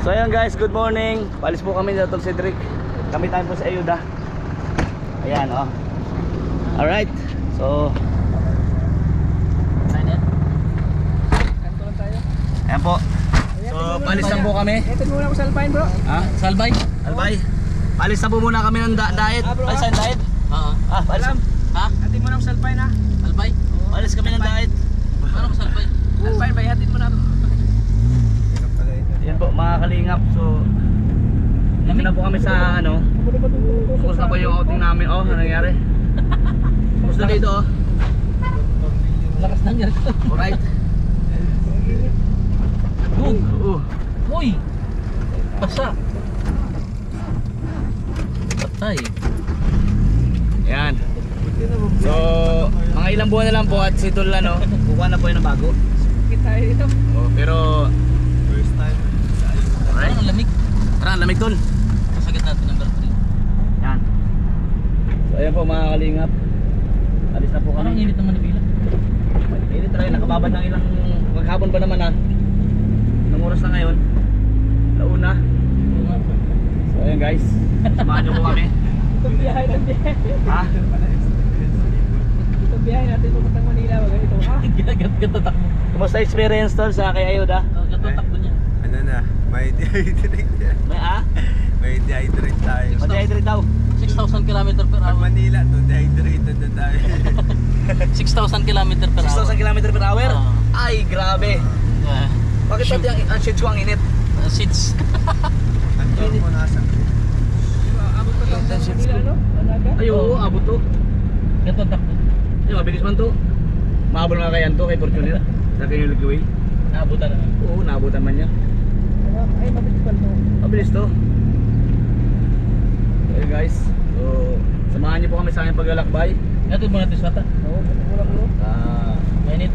So ayan guys, good morning. Palis po kami sa Tol Cedric. Kami tayo po sa Ayuda. Ayan oh. Alright. So ayan po. So palis na po kami. Ito muna ako sa Alpine bro. Ha? Sa Albay? Albay. Palis na po muna kami ng diet. Ay sa diet? Oo. Ah, palis. Ha? Hatid mo na ako sa Alpine ha. Albay? Palis kami ng diet. Ano ko sa Alpine? Alpine ba? Hatid mo na ako. Yan po mga kalingap. So dito na po kami sa ano. Tapos na po yung outing namin. Oh, ano nangyari? Tapos na dito oh. Lakas ng yan. Alright. Uy! Basa! Patay. Yan. So mga ilang buwan na lang po at si Tol ano, kukuha na po yun ng bago. Kita tayo dito. Oh, pero First time. alright. Ang lamig. Tara, lamig Tol. Kasagad natin number 3. Yan. So ayan po mga kalingap. Alis na po Parang kami. init naman ni Bila. Init tayo, nakababad ng ilang maghapon pa naman ha. Anong oras na ngayon? Launa. So ayan guys, samahan nyo po kami. Itong biyahe ng biyahe. Ha? Itong biyahe natin pupuntang Manila. Wag ito ha? Gata takbo. Kumusta experience Tol sa kay Ayuda? Gata takbo niya. Ano na, may dehydrate yan. May May dehydrate tayo. Mag-dehydrate daw. 6,000 km per Pag hour. Manila to, dehydrated na tayo. 6,000 km per hour. 6,000 km per hour? Ah. Ay, grabe. Bakit pati ang shih ang init? Seats. Anton mo nasa. Abot pa lang sa Manila, no? Alaga? Ay, oo, abot to. Gata takbo. Ay, mabilis man to. Maabot nga kayan to kay Fortuner. Sa kay Ligway. Naabutan na. Oo, naabutan man niya. Ay, mabilis pa to. Mabilis to. Okay guys, so samahan niyo po kami sa aming paglalakbay. Natin mo natin sa ata. Oo, mula ko. Mainit.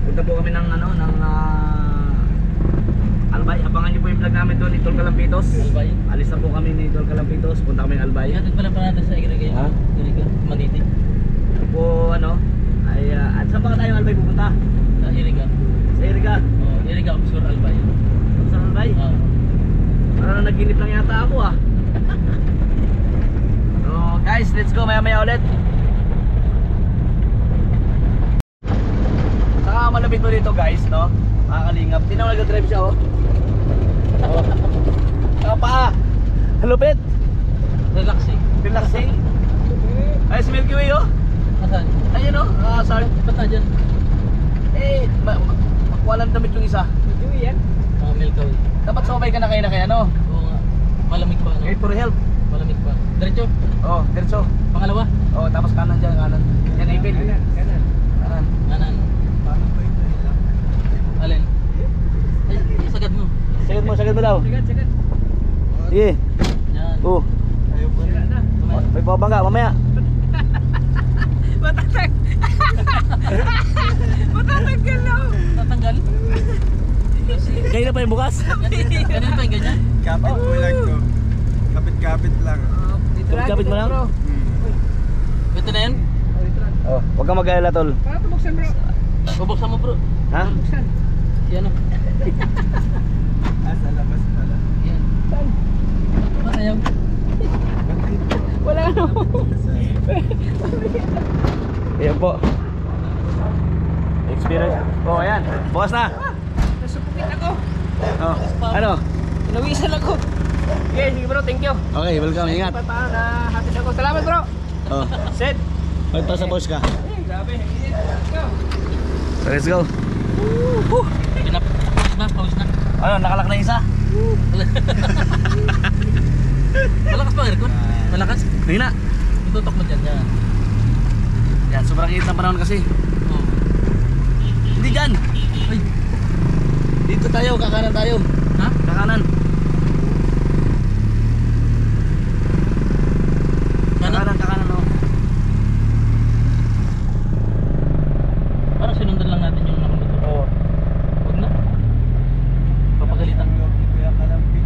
Punta po kami ng ano, ng Albay. Abangan niyo po yung vlog namin doon ni Tol Calampitos. Albay. Alis na po kami ni Tol Calampitos. Punta kami ng Albay. Natin pala pa natin sa Iriga. Ha? Iriga. Maniti. Ito po ano, ay at saan ba tayo Albay pupunta? Sa Iriga. Sa Iriga. Oh, Iriga Obscure Albay. Sa Albay? Parang naginip lang yata ako ah. So guys, let's go maya ulit. Saka malapit mo dito guys, no? Makakalingap. Tingnan mo nag-drive siya oh. Oh. Saka paa. Lupit. Relaxing. Relaxing. Ay, si Milky Way oh. Asan? Ayun oh. Saan? Ba't na dyan? Eh, walang damit yung isa. Medyo yan. Milkaw. Dapat sumabay ka na kayo na kaya no? Oo nga. Malamig pa. No? Wait for help. Malamig pa. Diretso. Oh, diretso. Pangalawa. Oh, tapos kanan dyan, kanan. Yan ipil. Kanan. Kanan. Kanan. Paano ba ito ilang? Alin? Ay, sagad mo. Sagad mo daw. Sagad. Sige. Yan. Oh. Ayaw pa rin. na. May babangga mamaya. Matatag. Matatanggal na. Tatanggal? Kayo na pa yung bukas? Ganun pa yung ganyan? Kapit mo lang to. Kapit-kapit lang. Kapit mo lang? Ito na yan? Oh, huwag kang mag-alala tol. Paano ito buksan bro? Bubuksan mo bro. Ha? Buksan. Yan o. Sa labas pala. Yan. Saan? Ano yan? Wala ano. Ayan po. Experience. Oh, ayan. Bukas na. Nasupukit ako. Oh. Ano? Nawisan ako. Okay, sige bro, thank you. Okay, welcome. Ingat. Paano na hatid ako. Salamat bro. Oh. Set. Magpa sa boss ka. Grabe. Let's go. So, let's go. Pawis na, pawis na. Ano, nakalak na isa? Malakas pa aircon? Malakas? Hindi na. Tutok mo dyan, yan. Yan, sobrang init ng panahon kasi. Oh. Hindi dyan. Ay, Dito tayo, kakanan tayo. ha? Kakanan. Kanan? Kakanan, oh. Parang sinundan lang natin yung nakamotor. Oh. Huwag na. Papagalitan. Kaya kalampit.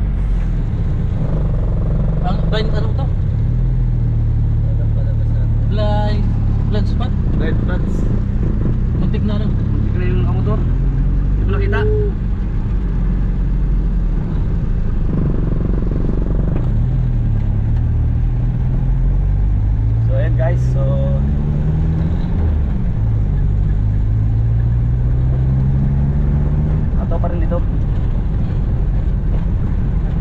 Blind, ano to? Blind spot? Red flags. Muntik na ano? Muntik na yung nakamotor. Hindi mo nakita. dito.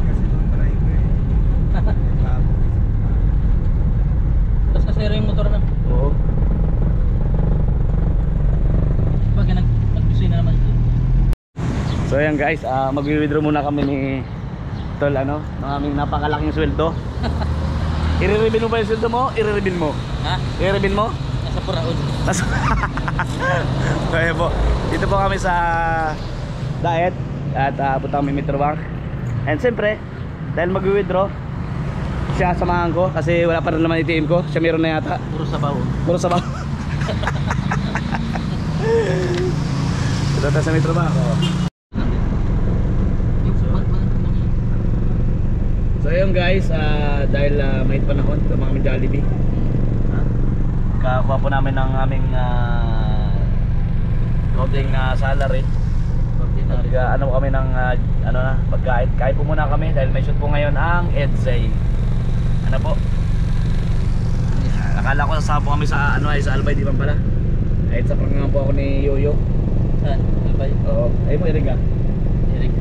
Kasi nung driver eh. Tapos kasero yung motor na. Oo. Bagay nagbisoy na naman siya. So ayan guys, mag-withdraw muna kami ni Tol ng aming napakalaking sweldo. I-reveal mo ba yung sweldo mo? I-reveal mo? Ha? I-reveal mo? Nasa Puraon. So ayan po, dito po kami sa diet at punta kami Metrobank. And siyempre, dahil mag-withdraw, siya samahan ko kasi wala pa rin naman ATM ko. Siya meron na yata. Puro sabaw. Puro sabaw. Ito tayo sa Metrobank. So ayun guys, dahil may panahon, tama kami Jollibee. Kakuha po namin ng aming konting salary. Ano po kami ng pagkain. Kain po muna kami dahil may shoot po ngayon ang Edzay. Ano po? Akala ko sasama po kami sa sa Albay, di ba pala? Ay sa prangang po ako ni Yoyo. Saan? Albay? Oo. Ay mo irig ah. Eric.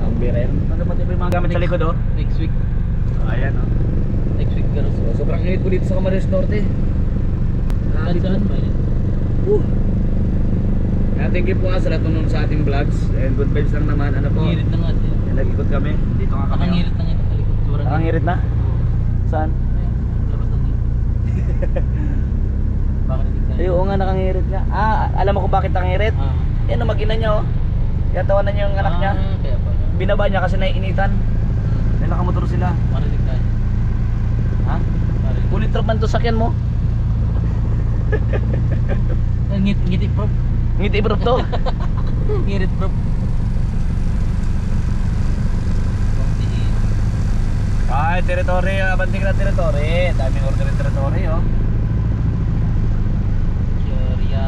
Ang bira yun. Ano ba yung mga gamit sa likod oh? Next week. Ayan oh. Next week pero So, sobrang init po dito sa Camarines Norte. saan ba yun? Kaya thank you po sa lahat ng sa ating vlogs. And good vibes lang naman. Ano po? Ngirit na nga din. Nag-ikot kami. Dito nga kami. Nakangirit na nga yung kalikot. Nakangirit na? Saan? Labas ng dito. Bakit hindi tayo? Ay, oo nga, nakangirit nga. Alam mo kung bakit nakangirit? Yan ang mag-ina niya oh. Kaya tawanan niya yung anak niya. Kaya pala. Binaba niya kasi naiinitan. Dahil nakamotor sila. Marinig tayo. Ha? Marinig. Ulit truck man to sakyan mo. Ngiti prop. Ngiti bro to. Ngirit prop. Ay, teritoryo. Abanting na teritoryo. Daming order yung teritoryo oh. Teorya.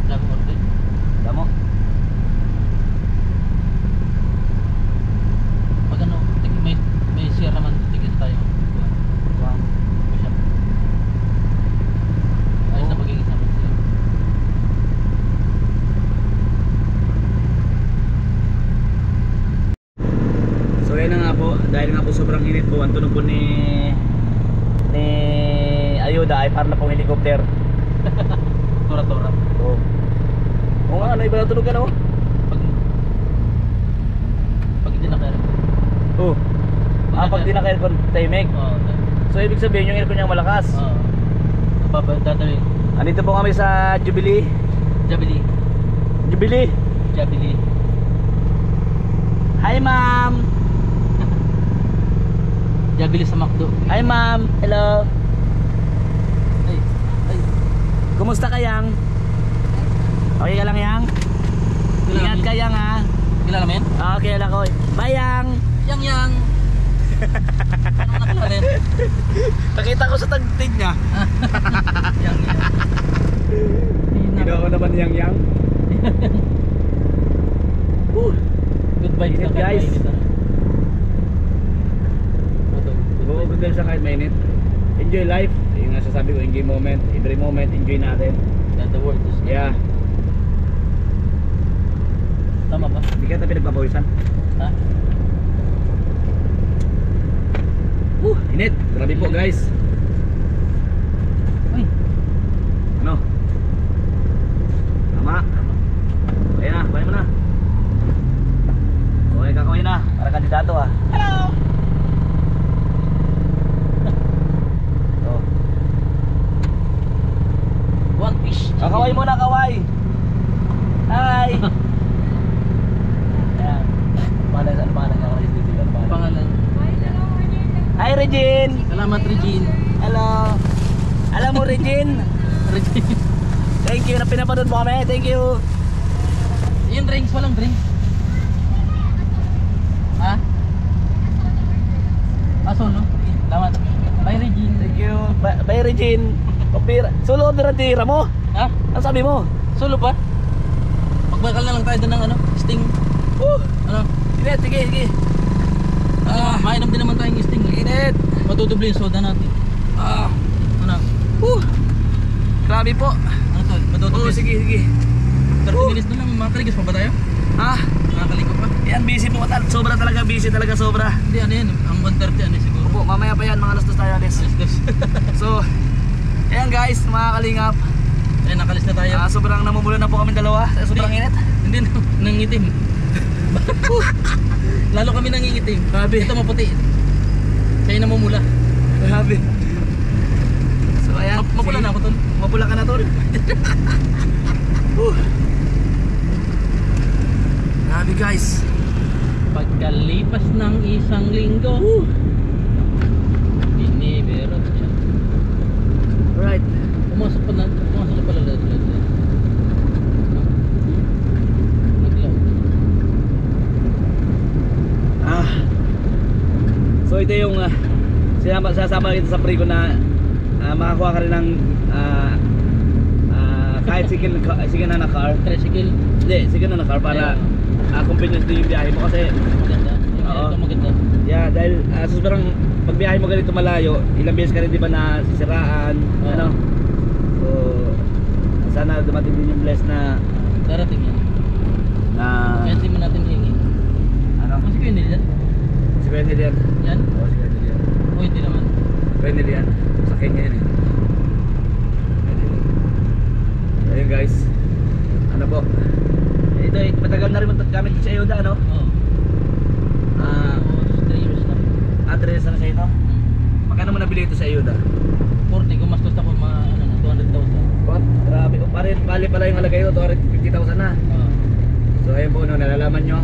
Dami order. Tama. Pag ano, may share naman, tigil tayo. Wow. Push-up. Ayos na pagiging sa mga share. So yan na nga po, dahil nga po sobrang init po, ang tunog po ni Ayuda ay parang na pong helicopter. Tura-tura. Oo. Oo nga, ano iba na tunog ano? Pag hindi na kaya. Oo. Pag di naka-aircon, tahimik. Oo. So ibig sabihin yung aircon niyang malakas. Oo. Dadali. Andito po kami sa Jubilee. Jabili. Jubilee. Jabili. Hi ma'am. Jabili sa McDo. Hi ma'am. Hello. Ay. Ay. Kumusta ka Yang? Okay ka lang Yang? Ingat ka Yang ha. Kilala mo yan? Okay lang ko. Bye Yang. Yang. Ano nakilala yan? Nakita ko sa tagtig niya. Yang. Ginawa ko naman Yang Yang. Good vibes Ingat, na kahit guys. mainit, ano? Oo, good vibes sa kahit mainit. Enjoy life. Yung nga sasabi ko, enjoy moment. Every moment, enjoy natin. That the word is Yeah. Tama ba? Hindi ka tayo pinagpapawisan. Ha? Init. Grabe po guys. Uy. Ano? Tama. Ayan na, bayan mo na. Okay, kakawin na. Para kandidato ah. Hello! Oh. One fish. Kakaway muna, kaway. Hi! Ayan. Pangalan, ano pangalan niya? Ano pangalan? Pangalan. Hi Regine! Salamat Regine. Hello! Alam mo Regine? Regine. Thank you na pinapanood mo kami. Thank you. Yung drinks, walang drinks. Ha? Solo. Salamat. Bye Regine. Thank you. Bye Regine. Opera. Solo order ang tira mo. Ha? Ano sabi mo? Solo pa? Magbakal na lang tayo doon ng ano? Sting. Ano? Sige, sige, sige. Mainam din naman tayong sting. Init. Matutubli yung soda natin. Ano? Grabe po. Ano tol. Madodobis. Oo, sige, sige. 30 minutes na lang. Makakaligas pa ba tayo? Ha? Makakaligo pa? Yan, busy po. Sobra talaga, busy talaga, sobra. Hindi, ano yan. Ang 1:30 ano siguro. Opo, mamaya pa yan, mga alas 2 tayo alis. Alas 2. So, ayan guys, mga kalingap. Ayun, nakalis na tayo. Sobrang namumula na po kami dalawa. Sobrang init. Hindi, nangitim. Lalo kami nangingitim. Grabe. Ito maputi. Kaya namumula. Grabe. So, ayan. Mapula sige. na ako, tol. Mapula ka na, tol. Grabe guys. Pagkalipas ng isang linggo. Binibero siya. Alright. Pumasok na pala lahat. Naglaw. So ito yung sasama kita sa pre ko na makakuha ka rin ng kahit sige na car. Tricycle. Hindi, sige na car para convenience din yung biyahe mo kasi Maganda. Yung Oo. ito maganda. yeah, dahil sobrang pag biyahe mo ganito malayo, ilang beses ka rin di ba na sisiraan, Oo. ano? So sana dumating din yung bless na Darating yan. Kaya hindi mo natin hingi. ano? Kasi ko yun yan. Si Wendy yan. Yan? Oo, si Wendy yan. O hindi naman. Wendy yan. Sa Kenya yan eh. Ayun guys. Ano po? Ito eh, matagal na rin gamit sa Ayuda, ano? Oo. 3 years na. Address na sa ito. Magkano mo nabili ito sa Ayuda? 40, gumastos ako mga 200,000. What? Grabe. O bali pala yung alagay ito, 250,000 na. Oo. So ayun po, no, nalalaman nyo.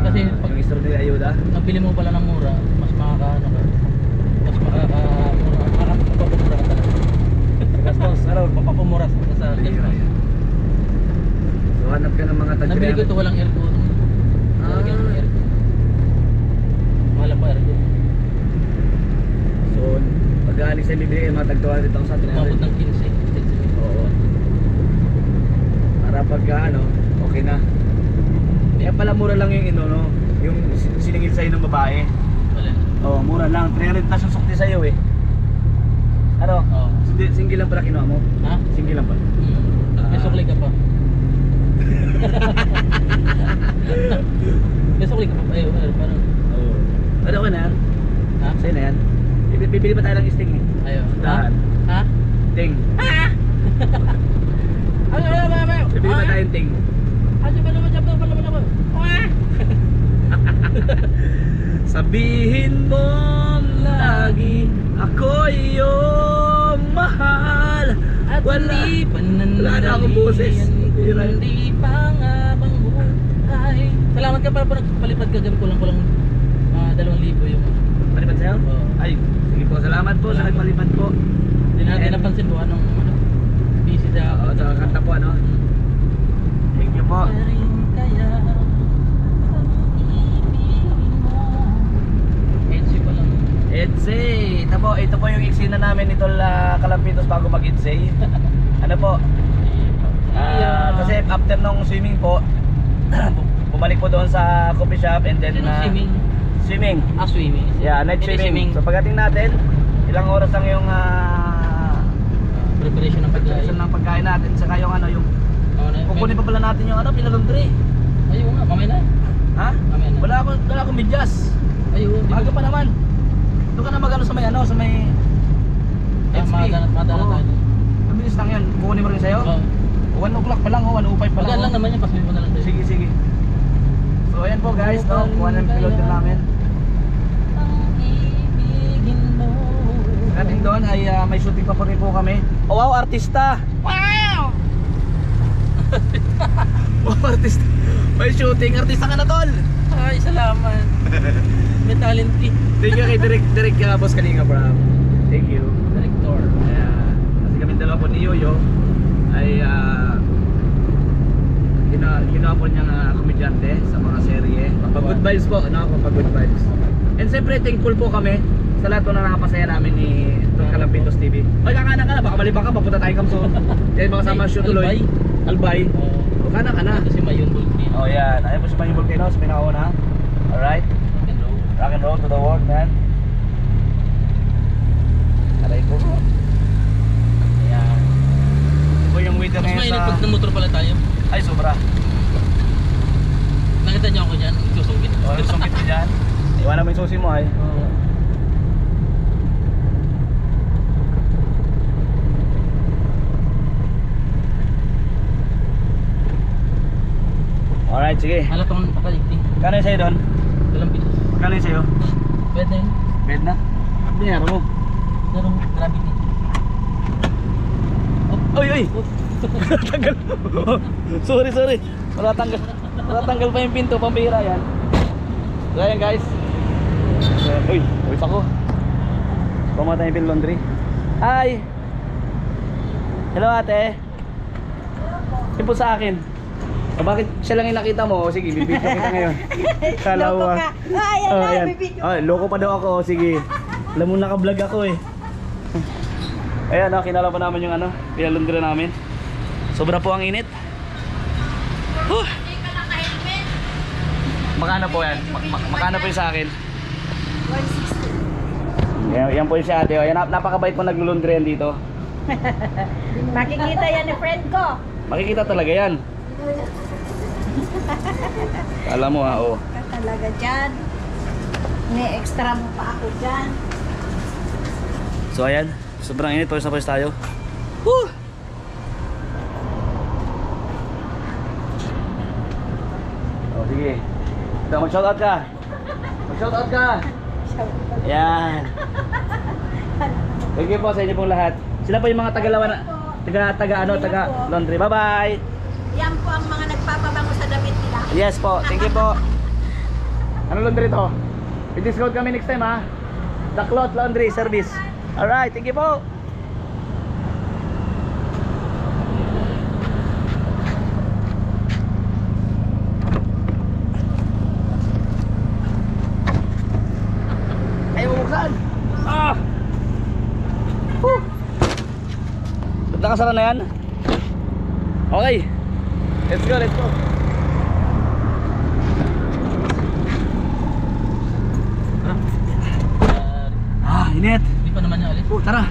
Kasi pag yung history nila Ayuda. nabili mo pala ng mura, mas makakaano ka. Mas makapapamura ka talaga. Gastos, ano? Papapamura sa gastos. So hanap ka ng mga Nabili ko ito walang aircon. Lalagyan ng aircon. Mahal pa aircon. So, pag-aanig sa bibili kayo, mga tag 200,000. Umabot ng 15. Oo. Para pagka ano, okay na. Kaya pala mura lang yung no? Yung siningil sa'yo ng babae. Wala. Oo, mura lang. 300 plus yung sukli sa'yo eh. Ano? Oo. Single lang pala kinuha mo? Ha? Single lang pala. May sukli ka pa. May sukli ka pa. Ay, parang. Oo. Ano ka na yan? Ha? Sa'yo na yan? Bibili pa tayo ng sting eh. Ayaw. Dahan. Ha? Ting. Ano? Bibili pa tayo ng ting. Ano ba naman naman? Sabihin mo lagi ako iyong mahal. At hindi wala na akong boses. Hindi pangabang buhay. Salamat ka para nagpalipad ka. Gabi ko lang 2,000 yung Palipad sa'yo? Oo. Ay, sige po. Salamat po sa nagpalipad po. Hindi natin napansin po anong busy sa Oo, sa kanta po ano. Thank you po. Kaya ang ibigin mo. Etsy pa lang. Etsy. Ito po yung eksena namin nito Kalampitos bago mag-Etsy. Ano po? Kasi after nung swimming po, bumalik po doon sa coffee shop and then Sino swimming? Swimming. Swimming. Yeah, night Hindi swimming. So pagdating natin, ilang oras lang yung Preparation ng pagkain. preparation ng pagkain natin saka yung ano yung kukunin pa pala natin yung ano pinalundri. Ayun nga, mamaya na. Ha? Mamaya na. Wala akong medyas. Ayun. Maga pa naman. Doon ka na magano sa may ano, sa may XP. Madala Oo. tayo. Mabilis lang yan. Kukunin mo rin sa'yo. Oo. 1 o'clock pa lang, 1:05 pa lang. Magaan lang naman yan, pasuhin mo na lang tayo. Sige, sige. So ayan po guys, no? Kuha ng piloter namin. Ang ibigin mo. Ating doon ay may shooting pa po rin po kami. Oh wow, artista! Wow! Wow, artista! May shooting, artista ka na tol! Ay, salamat. May talent eh. Thank you kay Direk Boss Kalinga Bram. Thank you. Director. Kasi kami dalawa po ni Yoyo ay ginawa po niyang komedyante sa mga serye. Good vibes po, no? Good vibes. And siyempre thankful po kami sa lahat po na nakapasaya namin ni Kalampitos TV. Ay, kakana ka na, baka malibang ka, papunta tayo kamso. Yan mga sama shoot tuloy. Albay. O, kana ka na. Kasi Mayon Volcano. Oh yan, ayun po si Mayon Volcano sa pinakauna. Alright, Hello. rock and roll to the world, man. Aray ko. Ayan. po yung waiter Mas ngayon mainit sa... pag motor pala tayo. Ay, sobra. Nakita niyo ako dyan, susungkit. O, ano sungkit mo dyan? Iwanan mo yung susi mo ay. Oo. Alright, sige. Halatong nakaligting. Kano yung sa'yo doon? Dalang pitas. Kano yung sa'yo? Pwede yun. Bed na? Binero mo. Darong gravity. Oy, oy! Tanggal. Sorry. Wala tanggal pa yung pinto, pampira yan. So ayan guys. Uy, uwi ako. Pumunta yung pin laundry. Hi! Hello ate. Yun po sa akin. O, bakit siya lang yung nakita mo? O, sige, bibidyo kita ngayon. Loko ka. Ayan Oh, na, ayan. bibidyo. Oh, loko pa daw ako. O, sige. Alam mo, naka-vlog ako eh. Ayan, kinala pa namin yung ano, pinalundra namin. Sobra po ang init. Makano po yan? Makano po yung sa akin? 160. Yan po yung si ate. Ayan, napakabait po naglulundra yan dito. Makikita yan ni friend ko. Makikita talaga yan. Alam mo ha, oh. Ka talaga dyan. May extra mo pa ako dyan. So ayan, sobrang init, pawis na pawis tayo. Woo! Oh, sige. Ito, mag-shoutout ka. Mag-shoutout ka. Ayan. Thank you po sa inyo pong lahat. Sila po yung mga taga-lawan, taga laundry. Bye-bye. Yan po ang mga nagpapabango sa damit nila. Yes po, thank you po. Ano laundry to? May discount kami next time ha. The Cloth Laundry Service. Alright, thank you po. Ay, bubuksan. Ah! Whew! Ba't nakasara na yan? Okay. Let's go, let's go. Ah, init. Hindi pa naman niya alis. Tara.